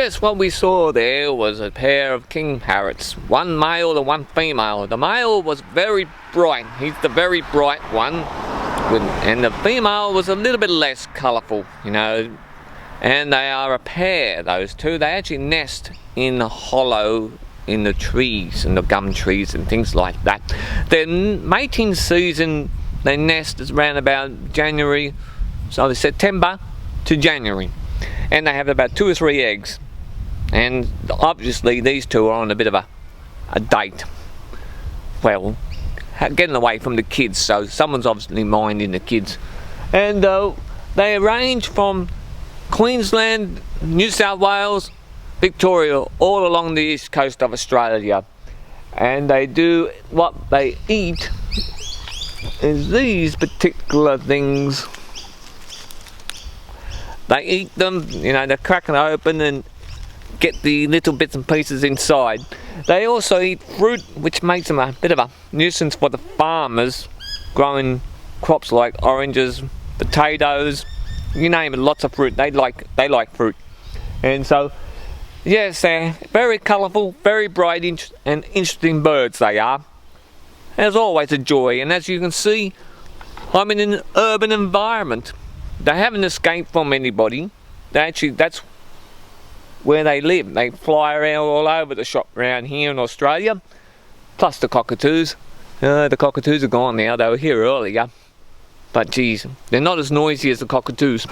Yes, what we saw there was a pair of king parrots, one male and one female. The male was very bright, he's the very bright one, and the female was a little bit less colourful, you know. And they are a pair, those two. They actually nest in a hollow in the trees, in the gum trees and things like that. Their mating season, they nest is around about January, so September to January. And they have about 2 or 3 eggs. And obviously these two are on a bit of a date. Well, getting away from the kids, so someone's obviously minding the kids. And they range from Queensland, New South Wales, Victoria, all along the east coast of Australia. And they do, what they eat is these particular things. They eat them, you know, they crack them open and get the little bits and pieces inside. They also eat fruit, which makes them a bit of a nuisance for the farmers growing crops like oranges, potatoes, you name it, lots of fruit. They like fruit. And so, yes, they're very colourful, very bright and interesting birds they are. There's always a joy, and as you can see, I'm in an urban environment. They haven't escaped from anybody. That's where they live. They fly around all over the shop around here in Australia, plus the cockatoos. The cockatoos are gone now. They were here earlier, but geez, they're not as noisy as the cockatoos.